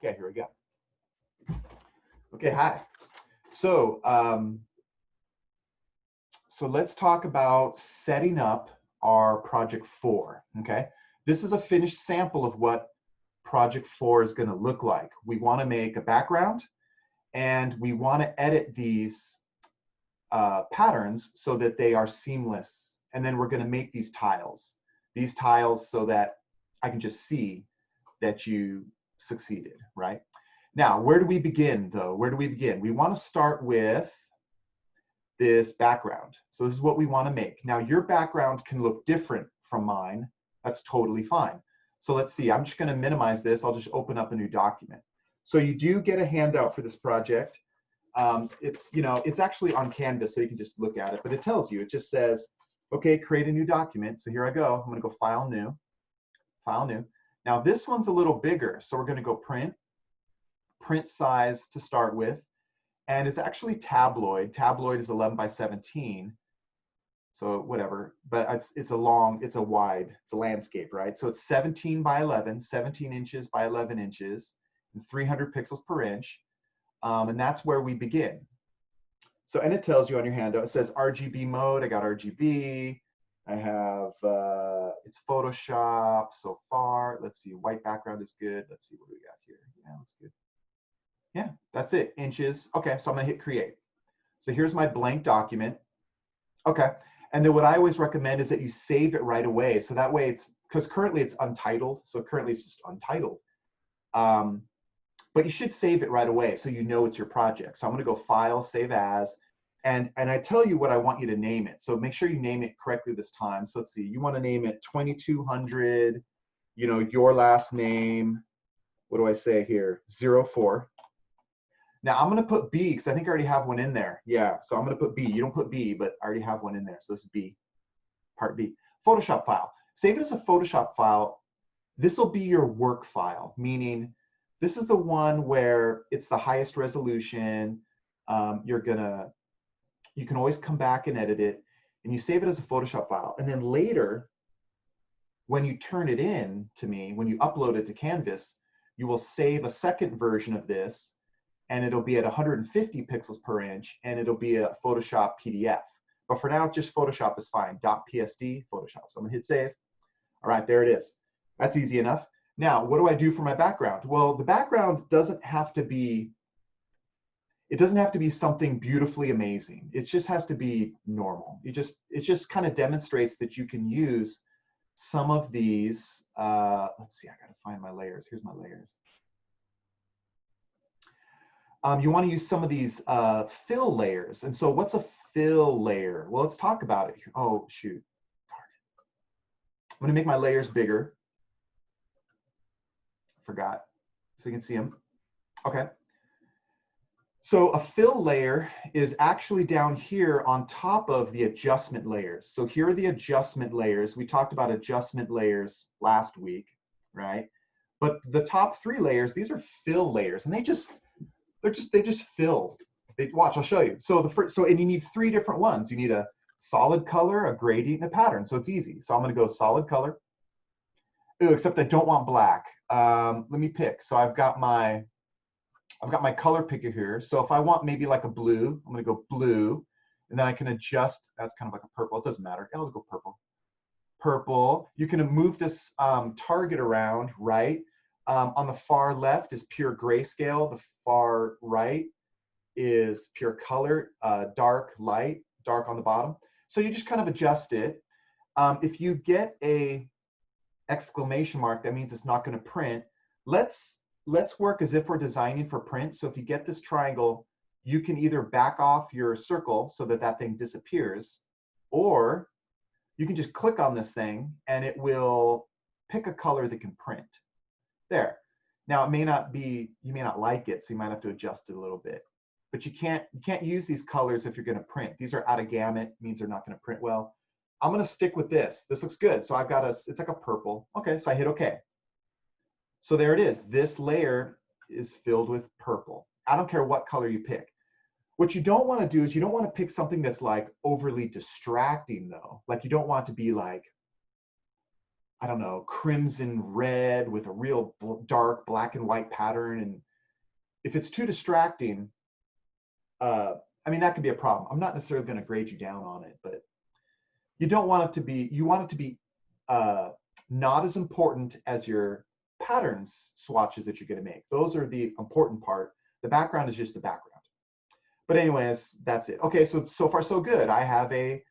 Okay, here we go. Okay, hi. So, so let's talk about setting up our project 4, okay? This is a finished sample of what project 4 is gonna look like. We wanna make a background and we wanna edit these patterns so that they are seamless. And then we're gonna make these tiles so that I can just see that you succeeded, right? Now, where do we begin though? Where do we begin? We wanna start with this background. So this is what we wanna make. Now your background can look different from mine. That's totally fine. So let's see, I'm just gonna minimize this. I'll just open up a new document. So you do get a handout for this project. It's actually on Canvas, so you can just look at it, but it tells you, it just says, okay, create a new document. So here I go, I'm gonna go File, New, File, New. Now this one's a little bigger, so we're gonna go Print size to start with, and it's actually tabloid. Tabloid is 11 by 17, so whatever, but it's a landscape, right? So it's 17 by 11, 17 inches by 11 inches, and 300 pixels per inch. And that's where we begin. So, and it tells you on your handout, it says RGB mode. I got RGB. I have, it's Photoshop so far. Let's see, white background is good. Let's see, what do we got here? Yeah, that's good. Yeah, that's it, inches. Okay, so I'm gonna hit create. So here's my blank document. Okay, and then what I always recommend is that you save it right away. So that way because currently it's untitled. So currently it's just untitled. But you should save it right away so you know it's your project. So I'm gonna go File, Save As, and I tell you what I want you to name it. So make sure you name it correctly this time. So let's see, you wanna name it 2200, your last name, what do I say here, 04. Now I'm gonna put B, because I think I already have one in there. Yeah, so I'm gonna put B. You don't put B, but I already have one in there. So this is B, part B. Photoshop file. Save it as a Photoshop file. This will be your work file, meaning this is the one where it's the highest resolution. You can always come back and edit it, and you save it as a Photoshop file. And then later, when you turn it in to me, when you upload it to Canvas, you will save a second version of this, and it'll be at 150 pixels per inch, and it'll be a Photoshop PDF. But for now, just Photoshop is fine. .psd, Photoshop. So I'm gonna hit save. All right, there it is. That's easy enough. Now, what do I do for my background? Well, the background doesn't have to be, it doesn't have to be something beautifully amazing. It just has to be normal. It just kind of demonstrates that you can use some of these, let's see, I gotta find my layers. Here's my layers. You want to use some of these fill layers. And so what's a fill layer? Well, let's talk about it. Oh, shoot. I'm going to make my layers bigger. Forgot. So you can see them. Okay. So a fill layer is actually down here on top of the adjustment layers. So here are the adjustment layers. We talked about adjustment layers last week, right? But the top 3 layers, these are fill layers, and they just fill. Watch, I'll show you. So and you need 3 different ones. You need a solid color, a gradient, and a pattern. So it's easy. So I'm gonna go solid color. Ooh, except I don't want black. Let me pick. So I've got my color picker here. So if I want maybe like a blue, I'm gonna go blue, and then I can adjust. That's kind of like a purple. It doesn't matter. I'll go purple. Purple. You can move this target around, right? On the far left is pure grayscale. The far right is pure color, dark, light, dark on the bottom. So you just kind of adjust it. If you get a exclamation mark, that means it's not going to print. Let's work as if we're designing for print. So if you get this triangle, you can either back off your circle so that thing disappears, or you can just click on this thing and it will pick a color that can print. There. Now it may not be, you may not like it, so you might have to adjust it a little bit. But you can't use these colors if you're going to print. These are out of gamut, means they're not going to print well. I'm going to stick with this. This looks good. So I've got it's like a purple. Okay, so I hit OK. So there it is. This layer is filled with purple. I don't care what color you pick. What you don't want to do is you don't want to pick something that's like overly distracting though. Like you don't want to be like I don't know, crimson red with a real dark black and white pattern. And if it's too distracting, I mean, that could be a problem. I'm not necessarily going to grade you down on it, but you don't want it to be, you want it to be not as important as your patterns swatches that you're going to make. Those are the important part. The background is just the background. But anyways, that's it. Okay, so far so good. I have a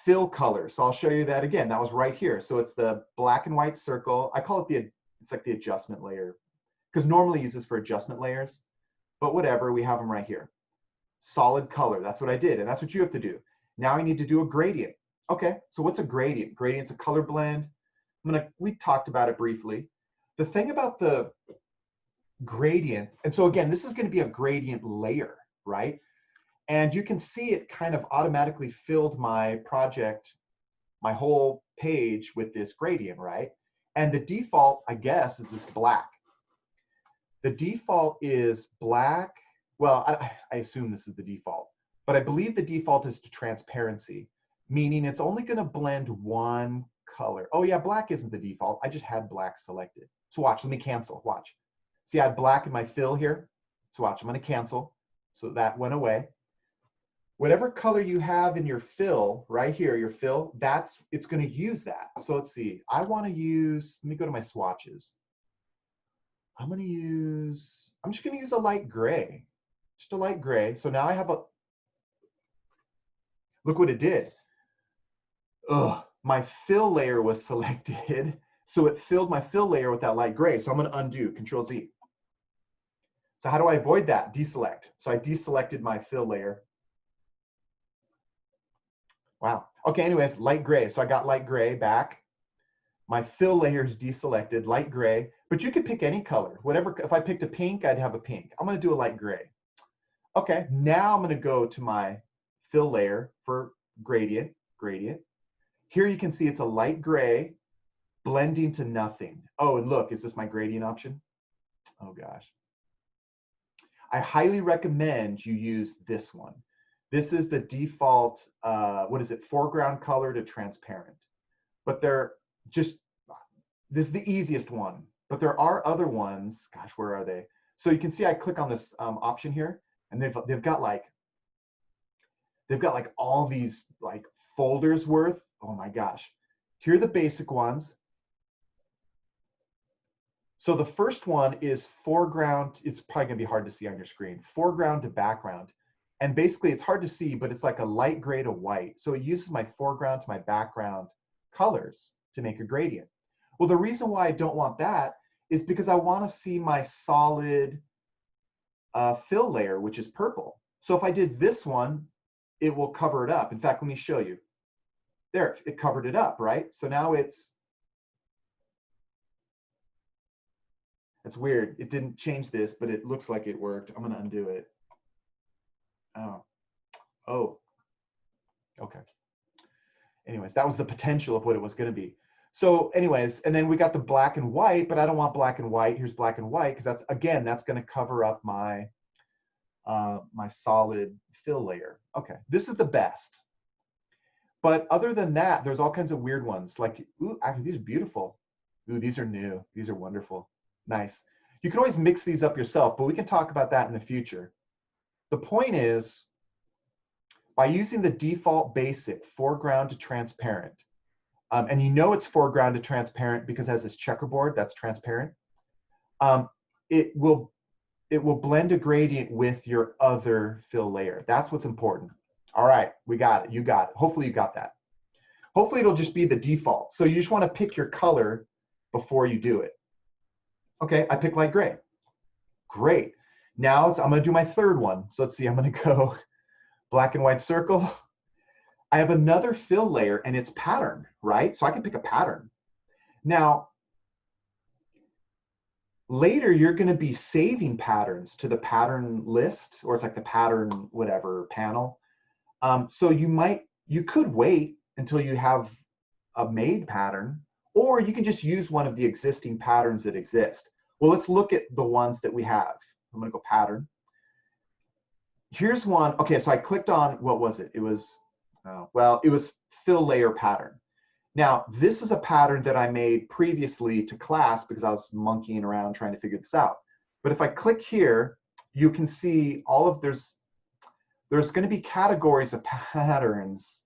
fill color. So I'll show you that again. That was right here. So it's the black and white circle. I call it it's like the adjustment layer, because normally use this for adjustment layers, but whatever, we have them right here. Solid color, that's what I did, and that's what you have to do. Now I need to do a gradient. Okay, so what's a gradient? Gradient's a color blend. We talked about it briefly. The thing about the gradient, and so again, this is going to be a gradient layer, right? And you can see it kind of automatically filled my project, my whole page with this gradient, right? And the default, I guess, is this black. The default is black. Well, I assume this is the default, but I believe the default is to transparency, meaning it's only going to blend one color. Oh yeah, black isn't the default. I just had black selected. So watch, let me cancel, watch. See, I had black in my fill here. So watch, I'm going to cancel. So that went away. Whatever color you have in your fill, right here, your fill, it's going to use that. So let's see, I want to use, let me go to my swatches. I'm just going to use a light gray, just a light gray. So now I have look what it did. Ugh, my fill layer was selected. So it filled my fill layer with that light gray. So I'm going to undo, Control Z. So how do I avoid that? Deselect. So I deselected my fill layer. Wow. Okay, anyways, light gray. So I got light gray back. My fill layer is deselected, light gray, but you could pick any color. Whatever, if I picked a pink, I'd have a pink. I'm going to do a light gray. Okay, now I'm going to go to my fill layer for gradient. Here you can see it's a light gray blending to nothing. Oh, and look, is this my gradient option? Oh gosh. I highly recommend you use this one. This is the default, what is it, foreground color to transparent. But this is the easiest one. But there are other ones, gosh, where are they? So you can see I click on this option here, and they've got like all these like folders worth. Oh my gosh. Here are the basic ones. So the first one is foreground. It's probably gonna be hard to see on your screen. Foreground to background. And basically it's hard to see, but it's like a light gray to white. So it uses my foreground to my background colors to make a gradient. Well, the reason why I don't want that is because I want to see my solid fill layer, which is purple. So if I did this one, it will cover it up. In fact, let me show you. There, it covered it up, right? So now it's weird. It didn't change this, but it looks like it worked. I'm going to undo it. Oh, okay. Anyways, that was the potential of what it was going to be. So anyways, and then we got the black and white, but I don't want black and white. Here's black and white, because that's going to cover up my my solid fill layer. Okay, this is the best. But other than that, there's all kinds of weird ones. Like, ooh, actually, these are beautiful. Ooh, these are new. These are wonderful. Nice. You can always mix these up yourself, but we can talk about that in the future. The point is, by using the default basic foreground to transparent, and you know it's foreground to transparent because it has this checkerboard that's transparent, it will blend a gradient with your other fill layer. That's what's important. All right, we got it. You got it. Hopefully you got that. Hopefully it'll just be the default. So you just want to pick your color before you do it. Okay, I picked light gray. Great. Now I'm going to do my third one. So let's see, I'm going to go black and white circle. I have another fill layer and it's pattern, right? So I can pick a pattern. Now, later you're going to be saving patterns to the pattern list, or it's like the pattern whatever panel. So you could wait until you have a made pattern, or you can just use one of the existing patterns that exist. Well, let's look at the ones that we have. I'm going to go pattern. Here's one. Okay, so I clicked on, what was it? It was, well, it was fill layer pattern. Now, this is a pattern that I made previously to class because I was monkeying around trying to figure this out. But if I click here, you can see all of there's going to be categories of patterns.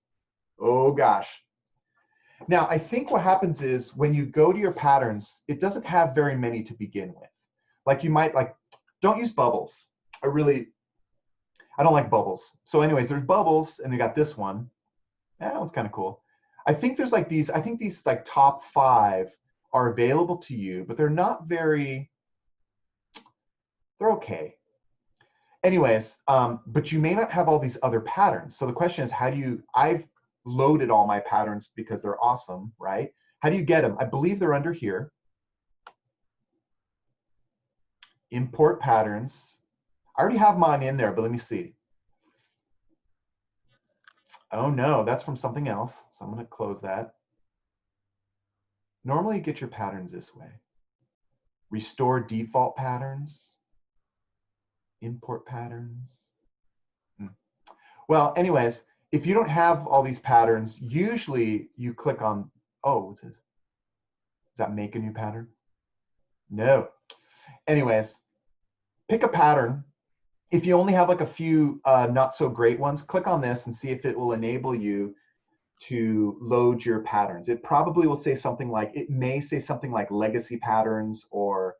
Oh gosh. Now, I think what happens is when you go to your patterns, it doesn't have very many to begin with. Like you might don't use bubbles. I don't like bubbles. So anyways, there's bubbles and they got this one. That one's kind of cool. I think there's like these, I think these like top 5 are available to you, but they're not very, they're okay. Anyways, but you may not have all these other patterns. So the question is, I've loaded all my patterns because they're awesome, right? How do you get them? I believe they're under here. Import patterns. I already have mine in there, but let me see. Oh no, that's from something else. So I'm going to close that. Normally you get your patterns this way. Restore default patterns. Import patterns. Well, anyways, if you don't have all these patterns, usually you click on, oh, what's this? Does that make a new pattern? No. Anyways, pick a pattern. If you only have like a few not so great ones, click on this and see if it will enable you to load your patterns. It probably will say something like, it may say something like legacy patterns or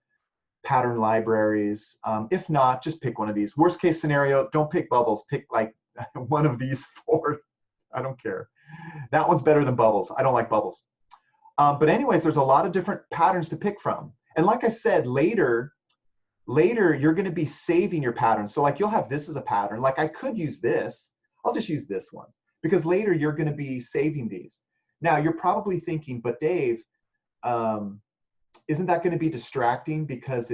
pattern libraries. If not, just pick one of these. Worst case scenario, don't pick bubbles. Pick like one of these 4. I don't care. That one's better than bubbles. I don't like bubbles. But anyways, there's a lot of different patterns to pick from. And like I said, later you're going to be saving your patterns. So like you'll have this as a pattern. Like I could use this. I'll just use this one because later you're going to be saving these. Now you're probably thinking, but Dave, isn't that going to be distracting because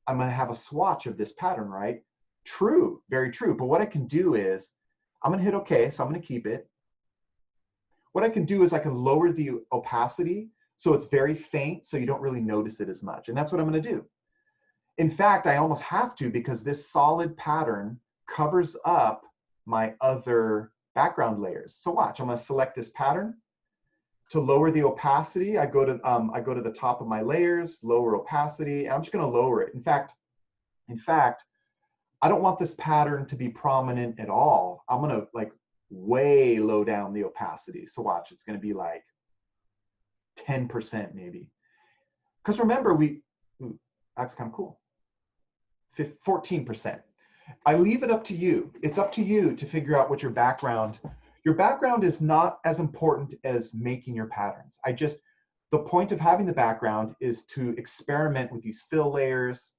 I'm going to have a swatch of this pattern, right? True, very true. But what I can do is I'm going to hit OK, so I'm going to keep it. What I can do is I can lower the opacity so it's very faint so you don't really notice it as much. And that's what I'm going to do. In fact, I almost have to because this solid pattern covers up my other background layers. So watch, I'm going to select this pattern. To lower the opacity, I go to the top of my layers, lower opacity, and I'm just going to lower it. In fact, I don't want this pattern to be prominent at all. I'm going to like way low down the opacity. So watch, it's going to be like 10% maybe. Because remember, that's kind of cool. 14%. I leave it up to you. It's up to you to figure out what your background is not as important as making your patterns. The point of having the background is to experiment with these fill layers,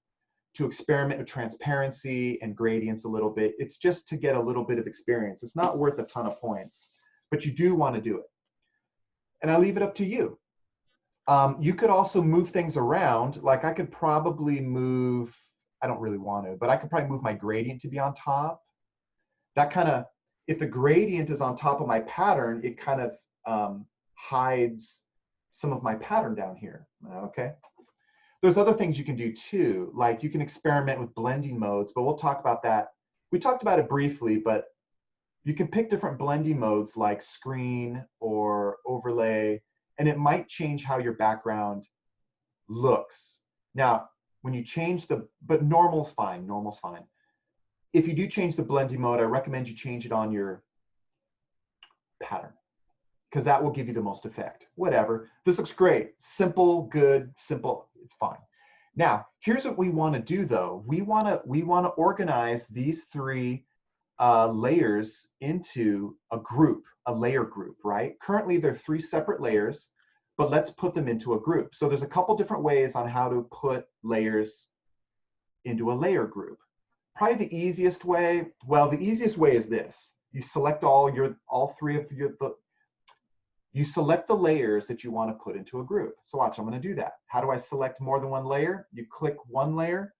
to experiment with transparency and gradients a little bit. It's just to get a little bit of experience. It's not worth a ton of points, but you do want to do it. And I leave it up to you. You could also move things around. Like I could probably move, I don't really want to, but I could probably move my gradient to be on top. That kind of, if the gradient is on top of my pattern, it kind of hides some of my pattern down here. Okay. There's other things you can do too, like you can experiment with blending modes, but we'll talk about that. We talked about it briefly, but you can pick different blending modes like screen or overlay, and it might change how your background looks. Now, when you change but normal's fine, normal's fine. If you do change the blending mode, I recommend you change it on your pattern because that will give you the most effect. Whatever, this looks great. Simple, good, simple, it's fine. Now, here's what we want to do though. We want to organize these 3 layers into a group, a layer group, right? Currently, they're 3 separate layers, but let's put them into a group. So there's a couple different ways on how to put layers into a layer group. Probably the easiest way, well, the easiest way is this. You select you select the layers that you want to put into a group. So watch, I'm going to do that. How do I select more than one layer? You click one layer,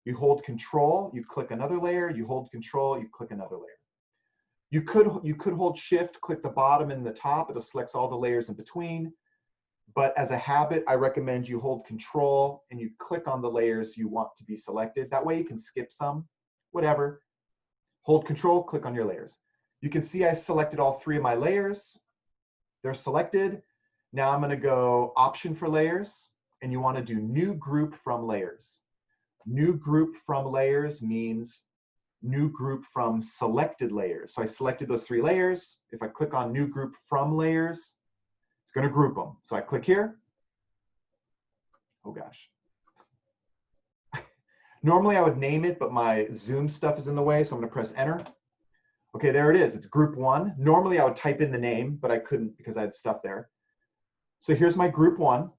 you hold Control, you click another layer, you hold Control, you click another layer. You could hold Shift, click the bottom and the top. It selects all the layers in between. But as a habit, I recommend you hold Control and you click on the layers you want to be selected. That way you can skip some, whatever. Hold Control, click on your layers. You can see I selected all 3 of my layers. They're selected. Now I'm going to go option for layers, and you want to do new group from layers. New group from layers means new group from selected layers. So I selected those 3 layers. If I click on new group from layers, it's going to group them. So I click here. Oh gosh. Normally I would name it, but my Zoom stuff is in the way, so I'm going to press enter. Okay, there it is. It's group 1. Normally I would type in the name, but I couldn't because I had stuff there. So here's my group 1.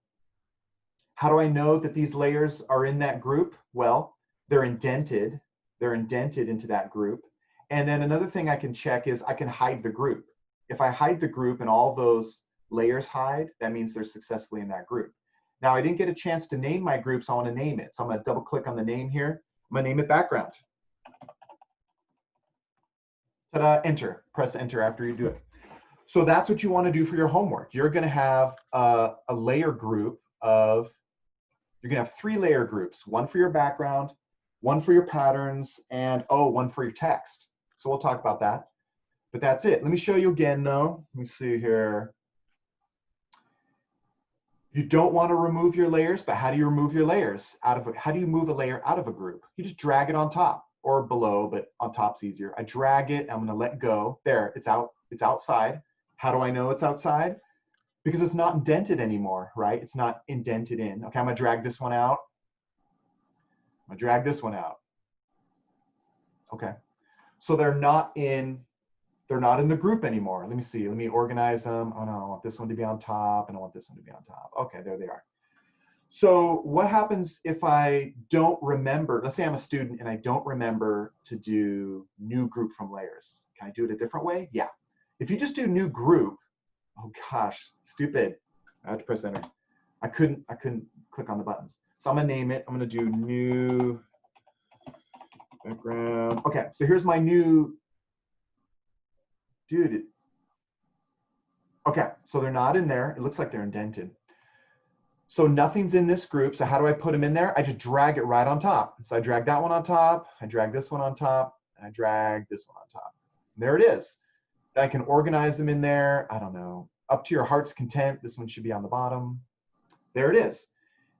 How do I know that these layers are in that group? Well, they're indented. They're indented into that group. And then another thing I can check is I can hide the group. If I hide the group and all those layers hide, that means they're successfully in that group. Now, I didn't get a chance to name my group, so I want to name it. So I'm going to double click on the name here. I'm going to name it background. Ta-da, enter. Press enter after you do it. So that's what you want to do for your homework. You're going to have a layer group of, you're going to have 3 layer groups, one for your background, one for your patterns, and one for your text. So we'll talk about that. But that's it. Let me show you again, though. Let me see here. You don't want to remove your layers, but how do you remove your layers out of how do you move a layer out of a group? You just drag it on top or below, but on top's easier. I drag it, I'm going to let go. There, it's out, it's outside. How do I know it's outside? Because it's not indented anymore, right? It's not indented in. Okay, I'm going to drag this one out. I'm going to drag this one out. Okay. So they're not in the group anymore. Let me see. Let me organize them. Oh no, I want this one to be on top and I want this one to be on top. Okay, there they are. So what happens if I don't remember? Let's say I'm a student and I don't remember to do new group from layers. Can I do it a different way? Yeah. If you just do new group, oh gosh, stupid. I have to press enter. I couldn't click on the buttons. So I'm gonna name it. I'm gonna do new background. Okay, so here's my new. Dude, okay, so they're not in there. It looks like they're indented. So nothing's in this group. So how do I put them in there? I just drag it right on top. So I drag that one on top, I drag this one on top, and I drag this one on top. And there it is. I can organize them in there. I don't know, up to your heart's content. This one should be on the bottom. There it is.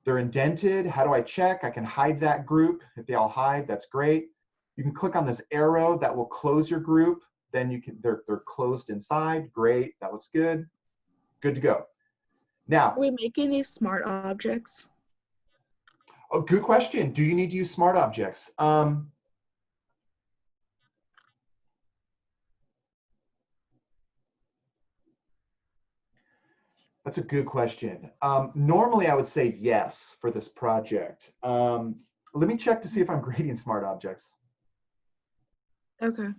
They're indented. How do I check? I can hide that group. If they all hide, that's great. You can click on this arrow that will close your group. Then you can, they're closed inside. Great, that looks good. Good to go. Now, are we making these smart objects? Oh, good question. Do you need to use smart objects? That's a good question. Normally, I would say yes for this project. Let me check to see if I'm grading smart objects. Okay.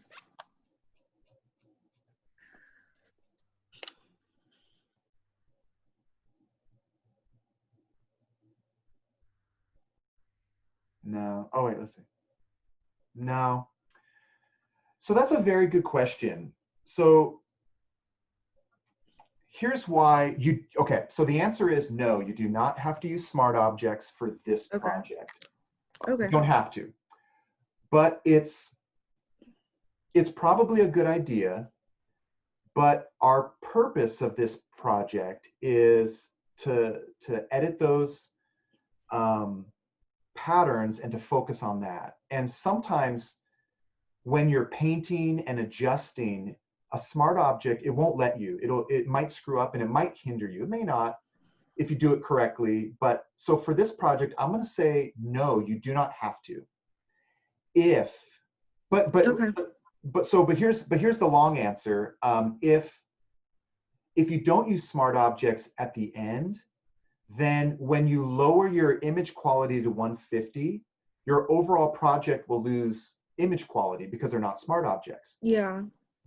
No. Oh, wait, let's see. No. So that's a very good question. So here's why you, okay, so the answer is no, you do not have to use smart objects for this project. Okay. You don't have to. But it's probably a good idea. But our purpose of this project is to edit those patterns and to focus on that. And sometimes when you're painting and adjusting a smart object, it won't let you. It might screw up and it might hinder you. It may not if you do it correctly. But so for this project, I'm going to say no, you do not have to. But here's the long answer. If you don't use smart objects at the end, then when you lower your image quality to 150, your overall project will lose image quality because they're not smart objects. Yeah.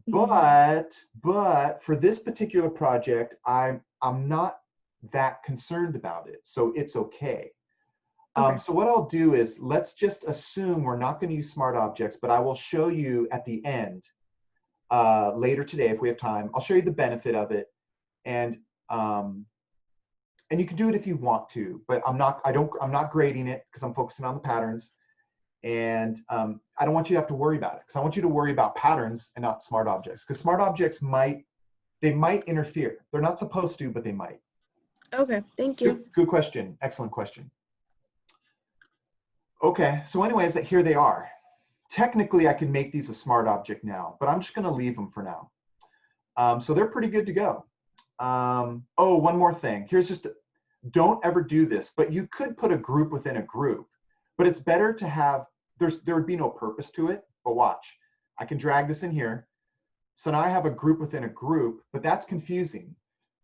But for this particular project, I'm not that concerned about it, so it's okay. So what I'll do is, let's just assume we're not going to use smart objects, but I will show you at the end later today, if we have time. I'll show you the benefit of it, and you can do it if you want to, but I'm not grading it because I'm focusing on the patterns, and I don't want you to have to worry about it, because I want you to worry about patterns and not smart objects, because smart objects might interfere. They're not supposed to, but they might. Okay, thank you. Good question. Excellent question. Okay, so anyways, here they are. Technically, I can make these a smart object now, but I'm just going to leave them for now. So they're pretty good to go. Oh, one more thing. Here's just, don't ever do this, but you could put a group within a group, but it's better to have, there would be no purpose to it, but watch. I can drag this in here. So now I have a group within a group, but that's confusing.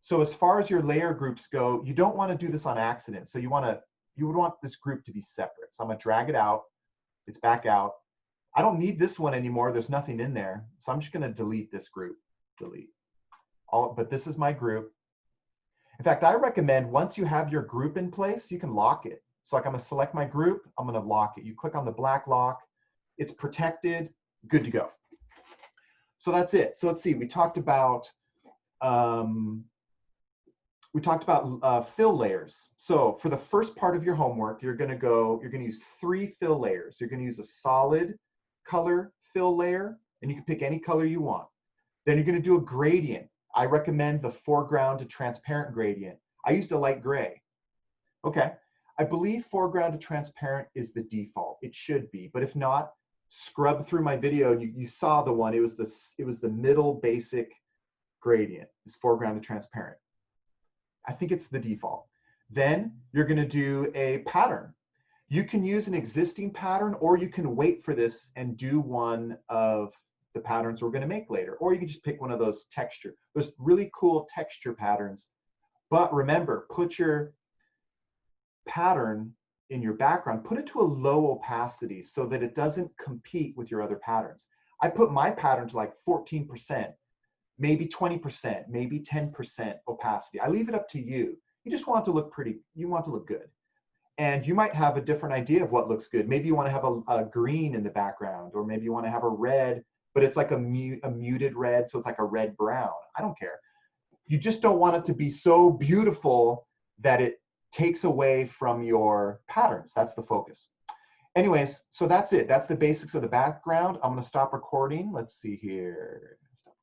So as far as your layer groups go, you don't want to do this on accident. So you would want this group to be separate. So I'm gonna drag it out. It's back out. I don't need this one anymore. There's nothing in there. So I'm just gonna delete this group. Delete. But this is my group. In fact, I recommend once you have your group in place, you can lock it. So like I'm gonna select my group, I'm gonna lock it. You click on the black lock, it's protected, good to go. So that's it. So let's see, we talked about fill layers. So for the first part of your homework, you're gonna use 3 fill layers. You're gonna use a solid color fill layer, and you can pick any color you want. Then you're gonna do a gradient. I recommend the foreground to transparent gradient. I used a light gray. Okay, I believe foreground to transparent is the default. It should be, but if not, scrub through my video and you saw the one. It was the middle basic gradient. It's foreground to transparent. I think it's the default. Then you're going to do a pattern. You can use an existing pattern, or you can wait for this and do one of the patterns we're going to make later, or you can just pick one of those texture. There's really cool texture patterns, but remember, put your pattern in your background, put it to a low opacity so that it doesn't compete with your other patterns. I put my pattern to like 14%, maybe 20%, maybe 10% opacity. I leave it up to you. You just want it to look pretty, you want it to look good. And you might have a different idea of what looks good. Maybe you want to have a green in the background, or maybe you want to have a red, but it's like a muted red, so it's like a red brown. I don't care. You just don't want it to be so beautiful that it takes away from your patterns. That's the focus. Anyways, so that's it. That's the basics of the background. I'm going to stop recording. Let's see here. Stop